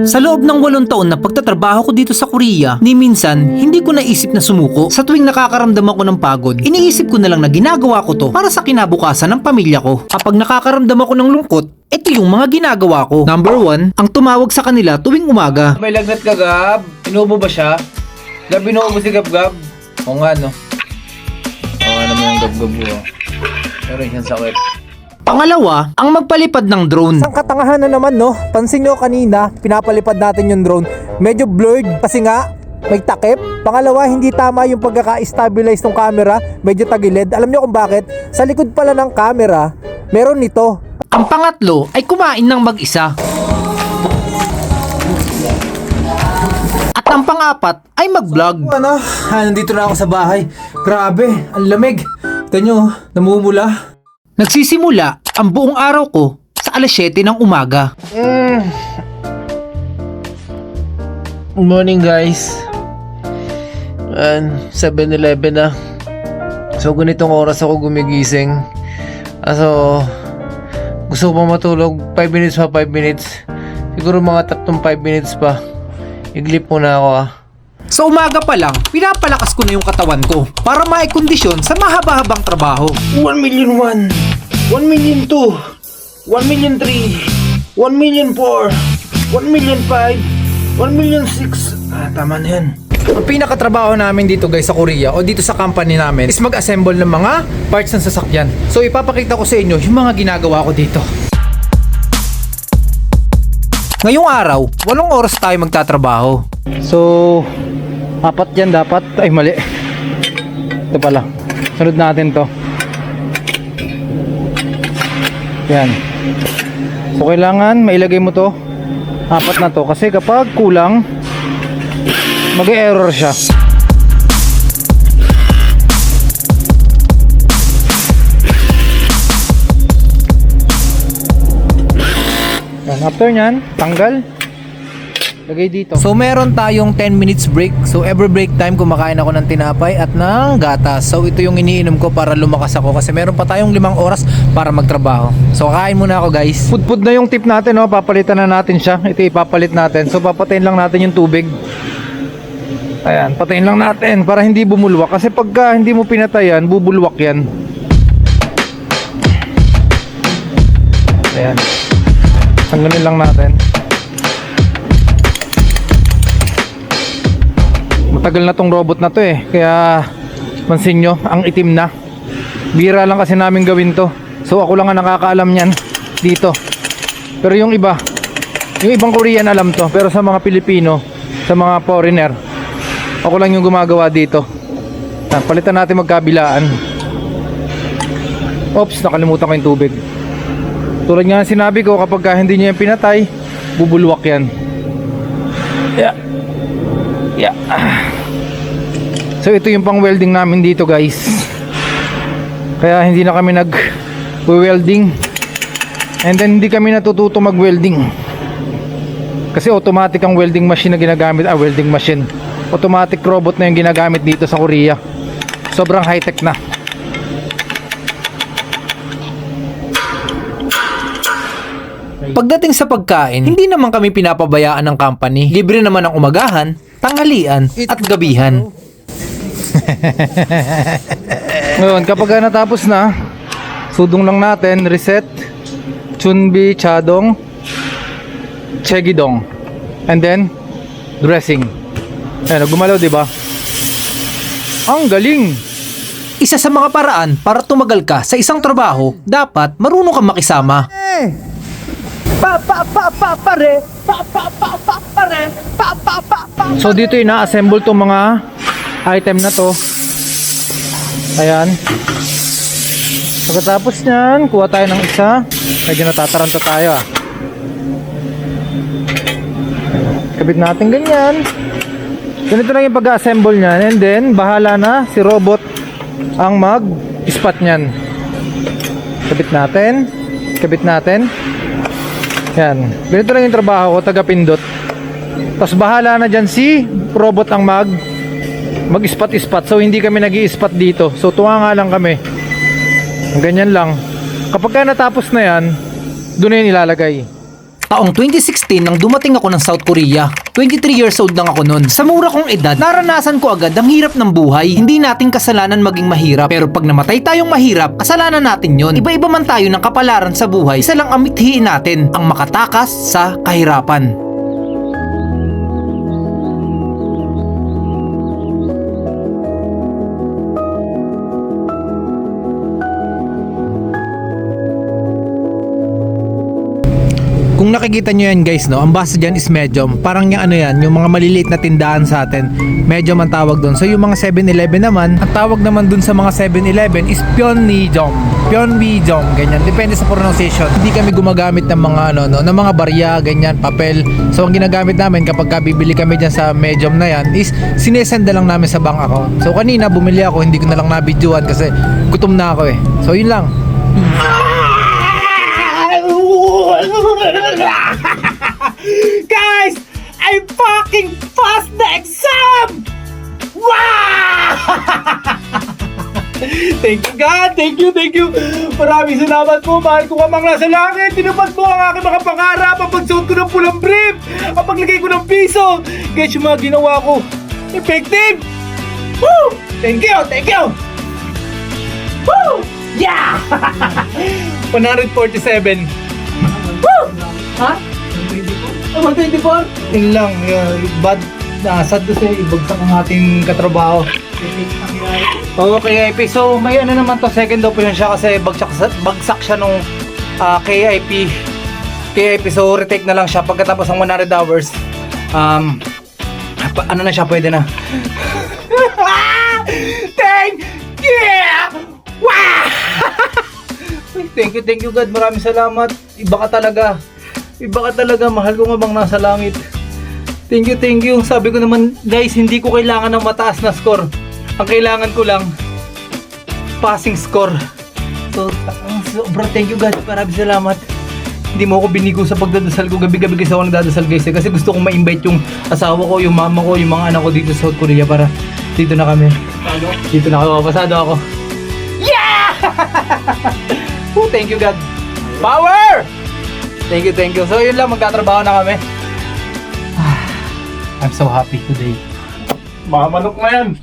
Sa loob ng 8 taon na pagtatrabaho ko dito sa Korea, ni minsan hindi ko naisip na sumuko. Sa tuwing nakakaramdam ako ng pagod, iniisip ko na lang na ginagawa ko to para sa kinabukasan ng pamilya ko. Kapag nakakaramdam ako ng lungkot, ito yung mga ginagawa ko. Number 1, ang tumawag sa kanila tuwing umaga. May lagnat ka, Gab? Inuubo ba siya? Gab, inuubo si Gab-Gab? Oo nga, no? Oo nga naman ang Gab-Gab mo. Pero yan sakit. Pangalawa, ang magpalipad ng drone. Isang katangahan na naman, no? Pansin nyo kanina, pinapalipad natin yung drone. Medyo blurred kasi nga may takip. Pangalawa, hindi tama yung pagkaka-stabilize ng camera. Medyo tagilid. Alam nyo kung bakit? Sa likod pala ng camera, meron nito. Ang pangatlo ay kumain ng mag-isa. At ang pang-apat ay mag-vlog. Ano? Nandito na ako sa bahay. Grabe, ang lamig. Ito nyo, namumula. Nagsisimula ang buong araw ko sa alas 7 ng umaga. Good morning, guys. 7:11 na. So, ganitong oras ako gumigising. Gusto ko pa matulog. 5 minutes pa, 5 minutes. Siguro mga 5 minutes pa. Iglip muna ako, Sa umaga pa lang, pinapalakas ko na yung katawan ko para maikondisyon sa mahaba-habang trabaho. 1,000,001, 1,000,002, 1,003, 1,004, 1,005, 1,006. Tama na yan. Ang pinakatrabaho namin dito guys sa Korea o dito sa company namin is mag-assemble ng mga parts ng sasakyan. So ipapakita ko sa inyo yung mga ginagawa ko dito. Ngayong araw, 8 oras tayo magtatrabaho. So 4 yan dapat. Ay mali. Ito pala. Sunod natin to. Yan. So kailangan mailagay mo to 4 na to kasi kapag kulang mag-error siya. Yan, after nyan, tanggal. Lagay dito. So meron tayong 10 minutes break. So every break time kumakain ako ng tinapay at ng gatas. So ito yung iniinom ko para lumakas ako kasi meron pa tayong 5 oras para magtrabaho. So kain muna ako guys. Pudpud na yung tip natin, no? Papalitan na natin siya. Ito ipapalit natin. So papatayin lang natin yung tubig. Ayan, patayin lang natin para hindi bumulwak. Kasi pagka hindi mo pinatayan, bubulwak yan. Ayan. Tanggalin lang natin. Matagal na tong robot na to eh. Kaya pansin nyo, ang itim na. Bira lang kasi namin gawin to. So ako lang ang nakakaalam nyan dito. Pero yung iba, yung ibang Korean alam to. Pero sa mga Pilipino, sa mga foreigner, ako lang yung gumagawa dito. Palitan natin magkabilaan. Oops, nakalimutan ko yung tubig. Tulad nga sinabi ko, kapag hindi nyo yung pinatay, bubulwak yan. Yeah. Yeah. So ito yung pang welding namin dito guys. Kaya hindi na kami nag-welding. And then hindi kami natututo mag-welding. Kasi automatic ang welding machine na ginagamit. Welding machine. Automatic robot na yung ginagamit dito sa Korea. Sobrang high-tech na. Pagdating sa pagkain, hindi naman kami pinapabayaan ng company. Libre naman ang umagahan, tanghalian at gabihan. Ngayon, kapag natapos na, sudong lang natin, reset, chunbi, chadong, chegidong, and then dressing. Ayan, gumalaw, diba? Ang galing! Isa sa mga paraan para tumagal ka sa isang trabaho, dapat marunong kang makisama. So dito ina-assemble tong mga item na to. Ayan. Pagkatapos nyan, kuha tayo ng isa. Medyo natataranta tayo Kabit natin ganyan. Ganito lang yung pag-assemble nyan. And then, bahala na si robot ang mag-spot nyan. Kabit natin. Kabit natin. Yan. Ganito lang yung trabaho ko, taga-pindot. Tapos bahala na dyan si robot ang mag-spot-spot. So hindi kami nag-i-spot dito. So tuwa nga lang kami. Ganyan lang. Kapag natapos na yan, doon na yun ilalagay. Taong 2016 nang dumating ako ng South Korea. 23 years old lang ako noon. Sa mura kong edad, naranasan ko agad ang hirap ng buhay. Hindi nating kasalanan maging mahirap. Pero pag namatay tayong mahirap, kasalanan natin yon. Iba-iba man tayo ng kapalaran sa buhay, isa lang ang mithiin natin, ang makatakas sa kahirapan. Kung nakikita nyo yan guys, no, ang base dyan is medium. Parang yung ano yan, yung mga maliliit na tindahan sa atin, medium ang tawag doon. So yung mga 7-Eleven naman, ang tawag naman doon sa mga 7-Eleven is pyeonmijum. Pyeonmijum, ganyan. Depende sa pronunciation. Hindi kami gumagamit ng mga ano, no, ng mga barya, ganyan, papel. So ang ginagamit namin kapag bibili kami dyan sa medium na yan is sinesenda lang namin sa bank account. So kanina bumili ako, hindi ko na lang nabidyoan kasi gutom na ako eh. So yun lang. Guys, I fucking passed the exam! Wow! Thank you God, thank you. Maraming salamat po, mahal ko Amang nasa langit. Tinupad mo ang aking mga pangarap, ang pagsuot ko ng pulang brief, ang paglagay ko ng piso. Guys, yung mga ginawa ko, effective! Woo! Thank you! Woo! Yeah! 147. Woo! Ha? 124? Yun lang, bad. Sad to say, ibagsak ang ating katrabaho. Okay, KIP. So, may ano naman to, second opinion siya kasi bagsak siya nung KIP. So, retake na lang siya pagkatapos ng 100 hours. Ano na siya, pwede na. Thank you! Wow! Thank you God. Maraming salamat. Iba ka talaga. Mahal ko nga bang nasa langit. Thank you. Sabi ko naman guys, hindi ko kailangan ng mataas na score. Ang kailangan ko lang passing score. So, sobrang thank you God. Maraming salamat. Hindi mo ako binigo sa pagdadasal ko. Gabi-gabi kasi ako nagdadasal guys. Kasi gusto kong ma-invite yung asawa ko, yung mama ko, yung mga anak ko dito sa South Korea para dito na kami. Dito na ako. Pasado ako. Yeah! Oh, thank you God. Power! Thank you. So yun lang, magtatrabaho na kami. I'm so happy today. Mamanok na yan.